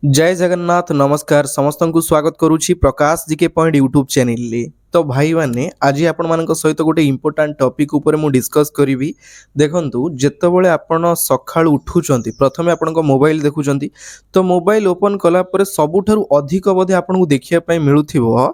जय जगन्नाथ नमस्कार समस्त को स्वागत करुछि प्रकाश जीके पॉइंट यूट्यूब चैनल रे। तो भाई माने आज आपण मान सहित गोटे इंपोर्टाट टॉपिक ऊपर मु डिस्कस करी। देखंतु जेतेबेले आपण सकाळु उठुचंती प्रथमे आपण मोबाइल देखुचंती तो मोबाइल ओपन कला परे सबुठारु अधिक बोधे आपण को देखिया पई मिलुथिबो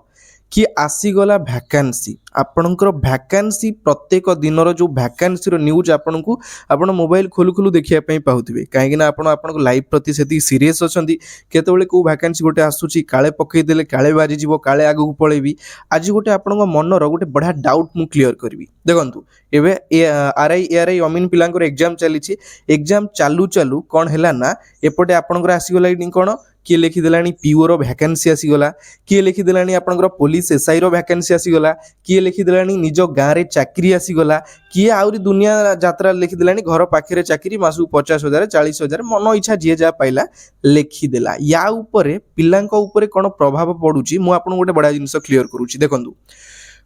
कि आसीगला भैकेंसी आपणकर भैकेंसी प्रत्येक दिन जो भैकेंसी न्यूज आपण को आपण मोबाइल खोलु खोलु देखिया पई पाउथिबे कहीं आपण आपण लाइफ प्रति सेती सीरियस अछंती केतेबेले को भैकेंसी गोटे आसुची काळे पकई देले काळे बाजी जीवो काळे आगु को पळेबी। आज गोटे आपण मनर गोटे बढ़िया डाउट मु क्लियर करबी। देखंतु एबे आरआई एआरआई अमीन पिलांकर एग्जाम चलीची एग्जाम चालू चालू कोन हैला ना एपटे आपणकर आसीगला कोन किए लिखिदेलानी पीओ रो भैकेंसी आसीगला किए लिखिदेलानी आपणकर पुलिस एसआई रो भैकेंसी आसीगला किए लिखिदेलानी निज गाँव रे चाकरी आसीगला किए आउरी दुनिया यात्रा लिखिदेलानी घर पाखे चाकरी मासु 50,000 40,000 मन इच्छा जी जा पाइला लिखिदेला। या उपरे पिलांक उपरे कोन प्रभाव पडुची मु आपन गोटे बड़ा जिंस क्लियर करूची। देखंतु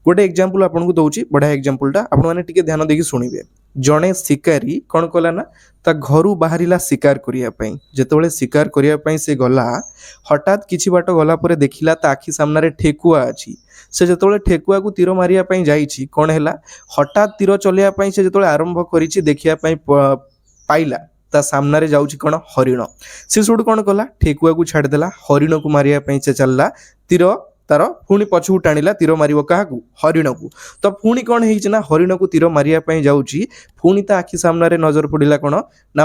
गोटे एग्जांपल आपन को दउची बड़ा एग्जांपलटा आपन माने टिके ध्यान देकी सुनिबे। जणे शिकारी कोन कला ना ता घरु बाहरिला शिकार करिया पई जेतेबेले शिकार करिया पई से गला हठात किछि बाट गला परे देखिला ता आखि सामना रे ठेकुआ अछि से जेतेबेले ठेकुआ को तीर मारिया पई जाईछि कोन हैला हठात तीर चलिया पई से जेतेबेले आरंभ करिछि देखिया पई पाइला ता सामना रे जाउछि कोन हरिण से सुड कोन कला ठेकुआ को छाड़ देला हरिण को मारिया पई से चलला तीर तार पुणी पछू टाणिला तीर मारिबो काहाकू हरिण को। तो पुणी कौन होइछि ना हरिण को तीर मारिया पई जाउछि पुणी ता आखि सामना रे नजर पड़िला कोन ना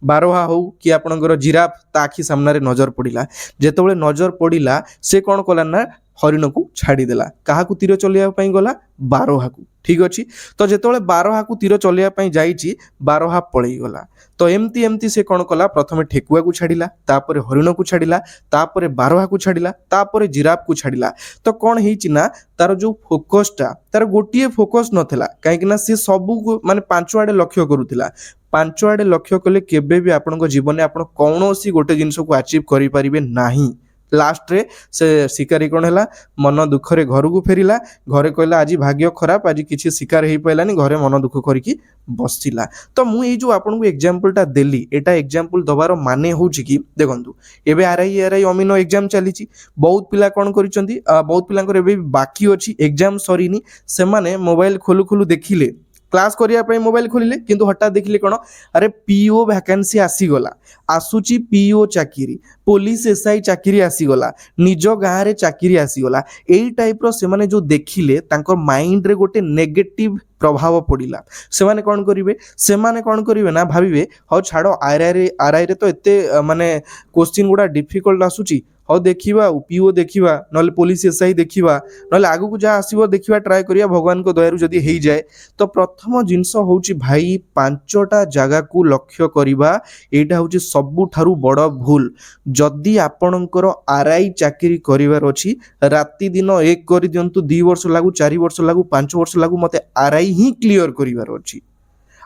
बारोहा हो कि आपणकर जिराफ ता आखि सामना रे नजर पड़िला जेतेबेले नजर पड़िला से कौन कला ना हरिण को छाड़ीदेला काहाकू तीर चलिया पई गला बारोहा को। ठीक अच्छी तो जेतेबेले बारोहा को तीर चलिया पई जाईछि बारोहा पळेई गला तो एमती एमती से कौन कला प्रथमे ठेकुआ को छाड़िला तापरे हरिण को छाड़िला तापरे बारोहा को छाड़िला तापरे जिराफ को छाड़िला। तो कौन होइछि ना तार जो फोकसटा तार गोटिए फोकस नथिला काहेकि ना से सबु माने पांच आडे लक्ष्य करूथिला पांच आडे लक्ष्य कले केबे भी आपन जीवन में आपण कौनसी गोटे जिंस को अचीव करि परिबे नाही। लास्ट रे से शिकारी कौन हैला मन दुख रे घर को फेरिला घरे कहला आज भाग्य खराब आज किसी शिकार हो पाइलानी घरे मन दुख करके बसिला। तो मु ये जो आपन को एग्जांपलटा देली एटा एग्जांपल दबार माने होउची कि देखंतु एबे आरआई एआरआई अमीनो एग्जाम चलीची बहुत पिला कोन करिसंती बहुत पिलांकर एबे बाकी अछि एग्जाम सरीनी से माने मोबाइल खोलु खोलु देखिले क्लास करिया पई मोबाइल खोलिले किंतु हठात देखिले कोन अरे पीओ वैकेंसी आसीगला आसुची पीओ चाकरी पुलिस एसआई चाकरी आसीगला निज गाँव रे चाकरी आसीगला एई टाइप रो से माने जो देखिले तांकर माइंड रे गोटे नेगेटिव प्रभाव पड़िला से माने कोन करिवे ना भाबिबे हो छाड़ो आरआई रे तो एते माने क्वेश्चन गुडा डिफिकल्ट आसुची हो देखिबा पीओ देखिबा नले पुलिस एसआई देखिबा नले आगु को जा आसीबो देखिबा ट्राई करिया भगवान को दयारु जदी हेई जाए। तो प्रथम जिंस होउची भाई पांचटा जगह को लक्ष्य करिबा एटा होउची सबुठारु बड़ भूल। जदी आपणकर आरआई चाकरी करिवार अछि राति दिन एक करि दियंतु 2 वर्ष लागू 4 वर्ष लागू 5 वर्ष लागू मते आरआई ही क्लियर करिवार अछि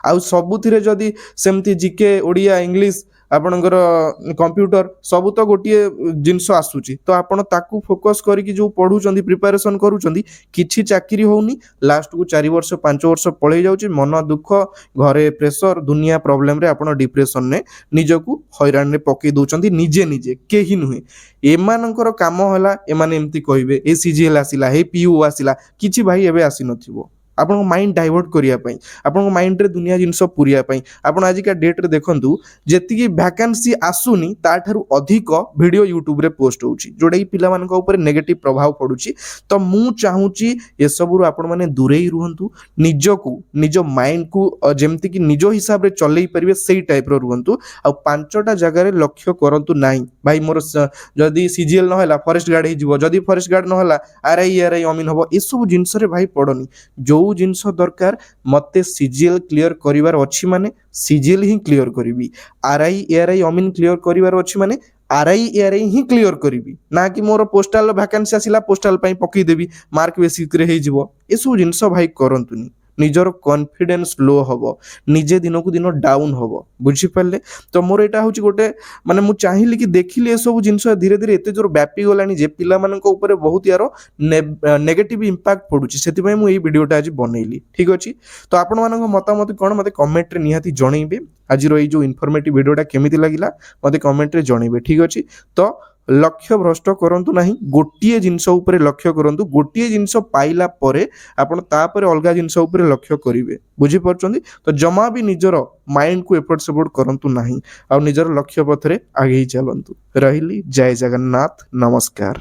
आउ सबुथिरे जदी सेमती जीके ओडिया इंग्लिश आपणकर कंप्यूटर सब तो गोटे जिनस आसुची तो आपण ताकू फोकस करिकी जो पढुचंदी प्रिपरेशन करूचंदी किछि चाकरी होउनी लास्ट को 4 वर्ष 5 वर्ष पळेई जाउची मन दुख घरे प्रेशर दुनिया प्रॉब्लम रे आपण डिप्रेशन ने निजकू हैरान रे पकई दोचंदी निजे निजे केही नुहे एमानकर काम होला एमाने एमती कहिबे ए सीजीएल आसिला हे पीयू आसिला किछि भाई एबे आसी नथिबो आपन माइंड डाइवर्ट करिया पई आपन माइंड रे दुनिया जिंस पुरिया पई आपन आज का डेट रे देखंतु जेतिकी वैकेंसी आसुनी ताठारु अधिक वीडियो यूट्यूब रे पोस्ट होउची जोडा पिला मानक ऊपर नेगेटिव प्रभाव पडुची। तो मु चाहूची ए सब रु आपन माने दूरेई रुहंतु निजको निज माइंड को जेमति कि निजो हिसाब रे चलेई परिबे सेही टाइप रो रुहंतु आ पांचटा जगह रे लक्ष्य करंतु नाही भाई मोर जदी सीजीएल न होला फॉरेस्ट गार्ड हे जिवो जदी फॉरेस्ट गार्ड न होला आरआई एआरआई अमीन हबो ए सब जिंस रे भाई पडनी जो जिनस दरकार मते सीजीएल क्लियर करिवार अछि माने सीजीएल ही क्लियर करिवि आरआई एआरआई अमीन क्लियर करिवार अछि माने आरआई एआरआई ही क्लियर करिवि ना कि मोर पोस्टल वैकेंसी आसिला पोस्टल पई पकई देबी मार्क बेसिक रे हे जिवो ए सब जिनस भाई करंतुनी ନିଜର କନଫିଡେନ୍ସ ଲୋ ହେବ, ନିଜେ ଦିନକୁ ଦିନ ଡାଉନ୍ ହେବ। ବୁଝିପାରିଲେ? ତ ମୋର ଏଇଟା ହେଉଛି ଗୋଟେ ମାନେ ମୁଁ ଚାହିଁଲି କି ଦେଖିଲି ଏସବୁ ଜିନିଷ ଧୀରେ ଧୀରେ ଏତେ ଜୋର ବ୍ୟାପିଗଲାଣି ଯେ ପିଲାମାନଙ୍କ ଉପରେ ବହୁତ ୟାର ନେଗେଟିଭ୍ ଇମ୍ପାକ୍ଟ ପଡ଼ୁଛି। ସେଥିପାଇଁ ମୁଁ ଏଇ ଭିଡ଼ିଓଟା ଆଜି ବନେଇଲି। ଠିକ୍ ଅଛି? ତ ଆପଣମାନଙ୍କ ମତାମତ କ'ଣ ମୋତେ କମେଣ୍ଟରେ ନିହାତି ଜଣେଇବେ। ଆଜିର ଏଇ ଯେଉଁ ଇନଫର୍ମେଟିଭ୍ ଭିଡ଼ିଓଟା କେମିତି ଲାଗିଲା ମୋତେ କମେଣ୍ଟରେ ଜଣେଇବେ। ଠିକ୍ ଅଛି? ତ ଲକ୍ଷ୍ୟ ଭ୍ରଷ୍ଟ କରନ୍ତୁ ନାହିଁ, ଗୋଟିଏ ଜିନିଷ ଉପରେ ଲକ୍ଷ୍ୟ କରନ୍ତୁ। ଗୋଟିଏ ଜିନିଷ ପାଇଲା ପରେ ଆପଣ ତାପରେ ଅଲଗା ଜିନିଷ ଉପରେ ଲକ୍ଷ୍ୟ କରିବେ। ବୁଝିପାରୁଛନ୍ତି? ତ ଜମା ବି ନିଜର ମାଇଣ୍ଡକୁ ଏପଟ ସେପଟ କରନ୍ତୁ ନାହିଁ ଆଉ ନିଜର ଲକ୍ଷ୍ୟ ପଥରେ ଆଗେଇ ଚାଲନ୍ତୁ। ରହିଲି, ଜୟ ଜଗନ୍ନାଥ, ନମସ୍କାର।